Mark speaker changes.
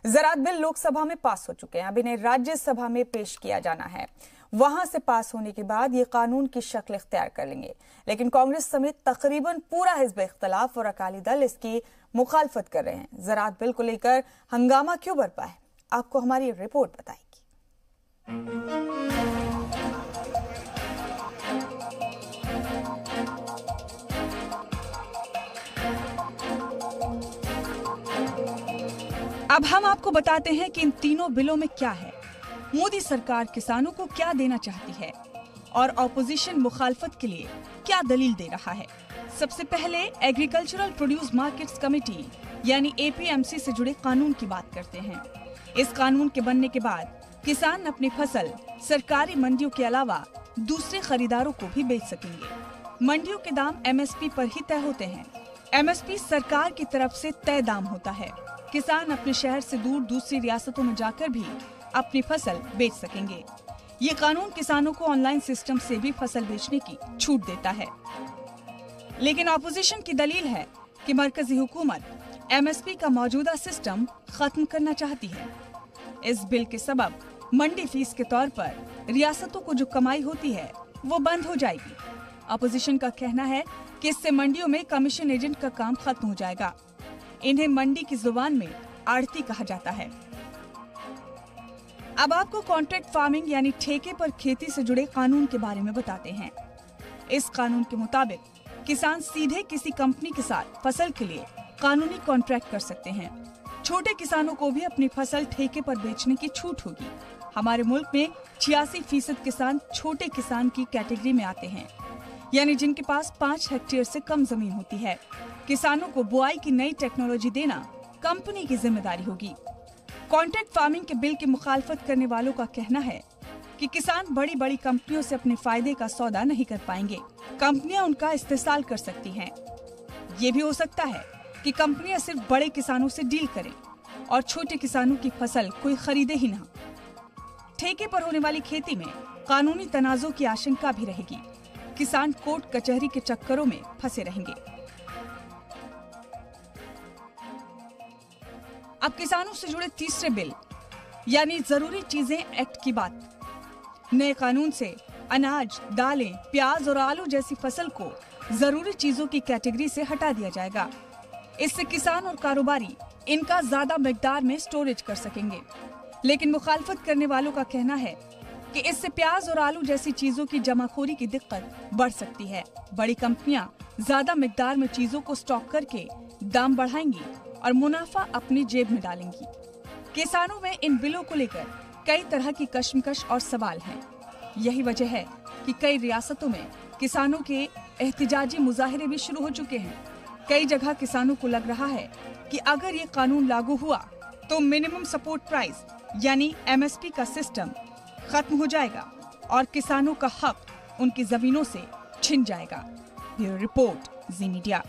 Speaker 1: ज़राअत bill Lok Sabha में पास हो चुके हैं, अब इन्हें राज्यसभा में पेश किया जाना है। वहां से पास होने के बाद ये कानून की शक्ल इख्तियार कर लेंगे, लेकिन कांग्रेस समेत तकरीबन पूरा हिज़्ब इख्तिलाफ और अकाली दल इसकी मुखालफत कर रहे हैं। ज़राअत बिल को लेकर हंगामा क्यों बरपा है, आपको हमारी रिपोर्ट बताएगी। अब हम आपको बताते हैं कि इन तीनों बिलों में क्या है, मोदी सरकार किसानों को क्या देना चाहती है और ऑपोजिशन मुखालफत के लिए क्या दलील दे रहा है। सबसे पहले एग्रीकल्चरल प्रोड्यूस मार्केट्स कमेटी यानी APMC से जुड़े कानून की बात करते हैं। इस कानून के बनने के बाद किसान अपनी फसल सरकारी मंडियों के अलावा दूसरे खरीदारों को भी बेच सकेंगे। मंडियों के दाम MSP पर ही तय होते हैं। MSP सरकार की तरफ से तय दाम होता है। किसान अपने शहर से दूर दूसरी रियासतों में जाकर भी अपनी फसल बेच सकेंगे। ये कानून किसानों को ऑनलाइन सिस्टम से भी फसल बेचने की छूट देता है। लेकिन ऑपोजिशन की दलील है कि मरकजी हुकूमत MSP का मौजूदा सिस्टम खत्म करना चाहती है। इस बिल के सबब मंडी फीस के तौर पर रियासतों को जो कमाई होती है वो बंद हो जाएगी। ऑपोजिशन का कहना है कि इससे मंडियों में कमीशन एजेंट का काम खत्म हो जाएगा। इन्हें मंडी की जुबान में आड़ती कहा जाता है। अब आपको कॉन्ट्रैक्ट फार्मिंग यानी ठेके पर खेती से जुड़े कानून के बारे में बताते हैं। इस कानून के मुताबिक किसान सीधे किसी कंपनी के साथ फसल के लिए कानूनी कॉन्ट्रैक्ट कर सकते हैं। छोटे किसानों को भी अपनी फसल ठेके पर बेचने की छूट होगी। हमारे मुल्क में 86% किसान छोटे किसान की कैटेगरी में आते हैं, यानी जिनके पास 5 हेक्टेयर से कम जमीन होती है। किसानों को बुआई की नई टेक्नोलॉजी देना कंपनी की जिम्मेदारी होगी। कॉन्ट्रैक्ट फार्मिंग के बिल की मुखालफत करने वालों का कहना है कि किसान बड़ी बड़ी कंपनियों से अपने फायदे का सौदा नहीं कर पाएंगे। कंपनियां उनका इस्तेसाल कर सकती हैं। ये भी हो सकता है कि कंपनियां सिर्फ बड़े किसानों से डील करें और छोटे किसानों की फसल कोई खरीदे ही ना। ठेके पर होने वाली खेती में कानूनी तनाज़ों की आशंका भी रहेगी। किसान कोर्ट कचहरी के चक्करों में फंसे रहेंगे। अब किसानों से जुड़े तीसरे बिल यानी जरूरी चीजें एक्ट की बात। नए कानून से अनाज, दालें, प्याज और आलू जैसी फसल को जरूरी चीजों की कैटेगरी से हटा दिया जाएगा। इससे किसान और कारोबारी इनका ज्यादा मिकदार में स्टोरेज कर सकेंगे। लेकिन मुखालफत करने वालों का कहना है कि इससे प्याज और आलू जैसी चीजों की जमाखोरी की दिक्कत बढ़ सकती है। बड़ी कंपनियां ज्यादा मिकदार में चीजों को स्टॉक करके दाम बढ़ाएंगी और मुनाफा अपनी जेब में डालेंगी। किसानों में इन बिलों को लेकर कई तरह की कश्मकश और सवाल हैं। यही वजह है कि कई रियासतों में किसानों के एहतिजाजी मुजाहिरे भी शुरू हो चुके हैं। कई जगह किसानों को लग रहा है कि अगर ये कानून लागू हुआ तो मिनिमम सपोर्ट प्राइस यानी MSP का सिस्टम खत्म हो जाएगा और किसानों का हक उनकी जमीनों से छिन जाएगा। ब्यूरो रिपोर्ट, जी मीडिया।